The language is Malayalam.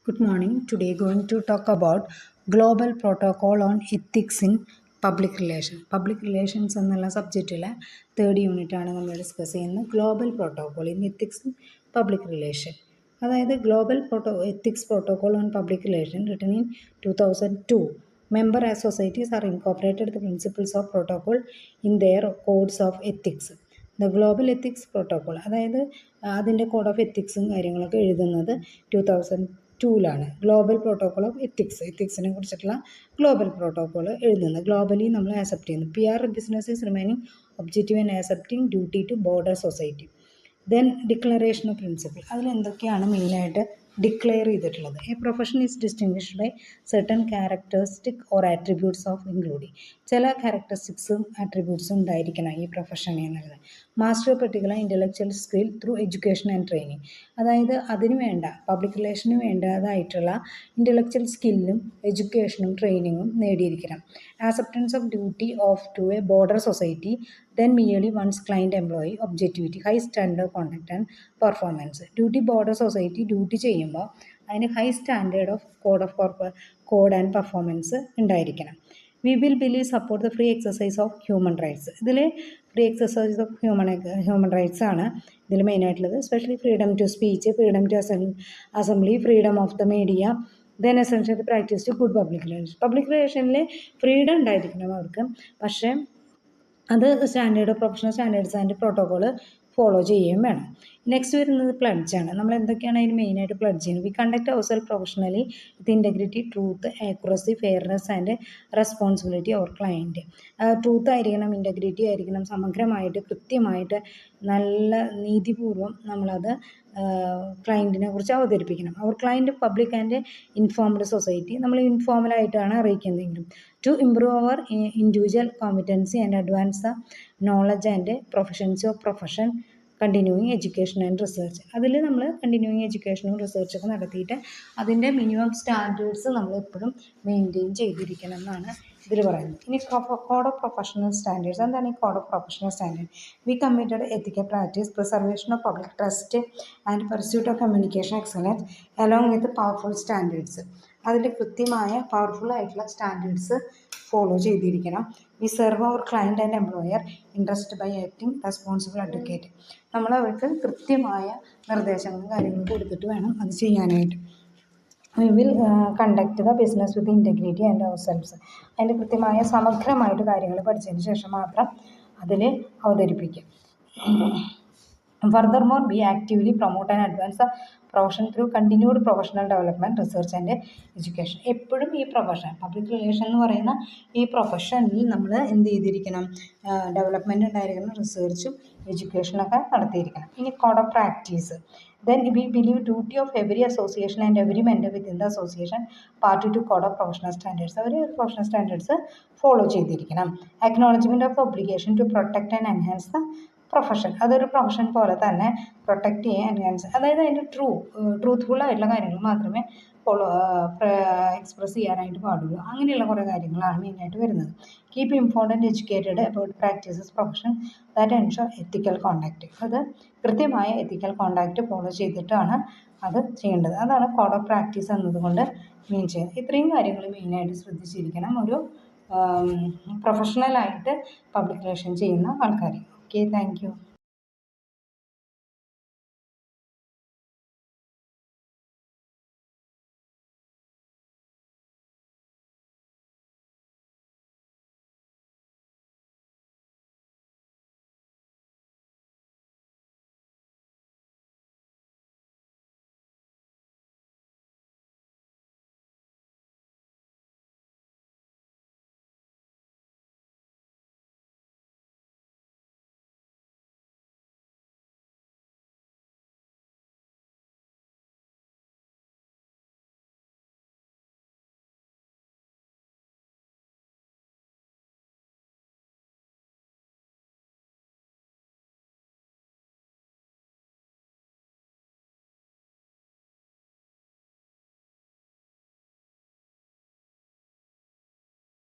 Good morning. Today going to talk about Global Protocol on Ethics in Public Relations. Public Relations എന്നുള്ള സബ്ജക്റ്റിലെ തേർഡ് യൂണിറ്റ് ആണ് നമ്മൾ ഡിസ്കസ് ചെയ്യുന്നത്. Global protocol in ethics in public relation. അതായത് global ethics protocol on public relation written in 2002. Member societies are incorporated the principles of protocol in their codes of ethics. The global ethics protocol, അതായത് അതിൻ്റെ കോഡ് ഓഫ് എത്തിക്സും കാര്യങ്ങളൊക്കെ എഴുതുന്നത് 2002 ഗ്ലോബൽ പ്രോട്ടോകോൾ ഓഫ് എത്തിക്സിനെ കുറിച്ചിട്ടുള്ള ഗ്ലോബൽ പ്രോട്ടോകോൾ എഴുതുന്നത്. ഗ്ലോബലി നമ്മൾ ആക്സെപ്റ്റ് ചെയ്യുന്നു. PR business is remaining objective and accepting duty to border society. Then declaration of principle, അതിൽ എന്തൊക്കെയാണ് മെയിനായിട്ട് ഡിക്ലെയർ ചെയ്തിട്ടുള്ളത്. A profession is distinguished by certain characteristic or attributes of including, ചില ക്യാരക്ടറിസ്റ്റിക്സും ആട്രിബ്യൂട്ട്സും ഉണ്ടായിരിക്കണം ഈ പ്രൊഫഷൻ എന്നുള്ളത്. Master particular intellectual skill through education and training, അതായത് അതിന് വേണ്ട പബ്ലിക് റിലേഷന് വേണ്ടതായിട്ടുള്ള ഇൻ്റലക്ച്വൽ സ്കില്ലും എഡ്യൂക്കേഷനും ട്രെയിനിങ്ങും നേടിയിരിക്കണം. Acceptance of duty of to a broader society, then merely one's client employee, objectivity, high standard of conduct and performance. Duty broader society duty ചെയ്യുമ്പോൾ അതിന് high standard of code and performance ഉണ്ടായിരിക്കണം. We will believe support the free exercise of human rights. ഇതിൽ free exercise of human rights ആണ് ഇതിൽ മെയിനായിട്ടുള്ളത്. Especially freedom to speech, freedom to assembly, freedom of the media, then essential practice to good public relation. Public റിലേഷനിൽ ഫ്രീഡം ഉണ്ടായിരിക്കണം അവർക്ക്, പക്ഷേ അത് professional standards and protocol follow ചെയ്യുകയും വേണം. നെക്സ്റ്റ് വരുന്നത് പ്ലഡ്ജാണ്. നമ്മൾ എന്തൊക്കെയാണ് അതിന് മെയിനായിട്ട് പ്ലഡ്ജ് ചെയ്യുന്നത്. We conduct our self professionally with integrity, truth, accuracy, fairness and responsibility our client. Truth ആയിരിക്കണം, ഇൻറ്റഗ്രിറ്റി ആയിരിക്കണം, സമഗ്രമായിട്ട് കൃത്യമായിട്ട് നല്ല നീതിപൂർവ്വം നമ്മളത് ക്ലയൻറ്റിനെ കുറിച്ച് അവതരിപ്പിക്കണം. Our client public and informed society, നമ്മൾ ഇൻഫോർമലായിട്ടാണ് അറിയിക്കുന്നതെങ്കിലും. To improve our individual competency and advance the knowledge and proficiency of profession, continuing education and research. അതിൽ നമ്മൾ കണ്ടിന്യൂയിങ് എഡ്യൂക്കേഷനും റിസർച്ചൊക്കെ നടത്തിയിട്ട് അതിൻ്റെ മിനിമം സ്റ്റാൻഡേർഡ്സ് നമ്മൾ എപ്പോഴും മെയിൻറ്റെയിൻ ചെയ്തിരിക്കണം എന്നാണ് ഇതിൽ പറയുന്നത്. ഇനി കോഡ് ഓഫ് പ്രൊഫഷണൽ സ്റ്റാൻഡേർഡ്സ്. എന്താണ് ഈ code of professional standard? We committed ethical practice, preservation of public trust and pursuit of communication excellence along with powerful standards. അതിൽ കൃത്യമായ പവർഫുൾ ആയിട്ടുള്ള സ്റ്റാൻഡേർഡ്സ് ഫോളോ ചെയ്തിരിക്കണം. We serve our client and employer interest by acting responsible advocate. നമ്മൾ അവർക്ക് കൃത്യമായ നിർദ്ദേശങ്ങളും കാര്യങ്ങളും കൊടുത്തിട്ട് വേണം അത് ചെയ്യാനായിട്ട്. We will conduct the business with integrity and ourselves. അതിൻ്റെ കൃത്യമായ സമഗ്രമായിട്ട് കാര്യങ്ങൾ പഠിച്ചതിന് ശേഷം മാത്രം അതിൽ അവതരിപ്പിക്കും. Furthermore, we actively promote and advance the profession through continued professional development, research and education. എപ്പോഴും ഈ പ്രൊഫഷൻ, പബ്ലിക് റിലേഷൻ എന്ന് പറയുന്ന ഈ പ്രൊഫഷനിൽ നമ്മൾ എന്ത് ചെയ്തിരിക്കണം? ഡെവലപ്മെൻറ്റ് ഉണ്ടായിരിക്കണം, റിസർച്ചും എഡ്യൂക്കേഷനൊക്കെ നടത്തിയിരിക്കണം. ഇനി code of practice. Then we believe duty of every association and every member within the association party to code of professional standards. അവർ പ്രൊഫഷണൽ സ്റ്റാൻഡേർഡ്സ് ഫോളോ ചെയ്തിരിക്കണം. Acknowledgement of the obligation to protect and enhance the profession. അതൊരു പ്രൊഫഷൻ പോലെ തന്നെ പ്രൊട്ടക്റ്റ് ചെയ്യാൻ എൻഹാൻസ്, അതായത് അതിൻ്റെ ട്രൂത്ത്ഫുൾ ആയിട്ടുള്ള കാര്യങ്ങൾ മാത്രമേ എക്സ്പ്രസ് ചെയ്യാനായിട്ട് പാടുള്ളൂ. അങ്ങനെയുള്ള കുറേ കാര്യങ്ങളാണ് മെയിനായിട്ട് വരുന്നത്. Keep informed and educated about practices profession that ensure ethical conduct. അത് കൃത്യമായ എത്തിക്കൽ കോണ്ടാക്ട് ഫോളോ ചെയ്തിട്ടാണ് അത് ചെയ്യേണ്ടത്. അതാണ് കോഡ് ഓഫ് പ്രാക്ടീസ് എന്നതുകൊണ്ട് മീൻ ചെയ്യുന്നത്. ഇത്രയും കാര്യങ്ങൾ മെയിനായിട്ട് ശ്രദ്ധിച്ചിരിക്കണം ഒരു പ്രൊഫഷണലായിട്ട് പബ്ലിക് റിലേഷൻ ചെയ്യുന്ന ആൾക്കാർ. Okay, thank you.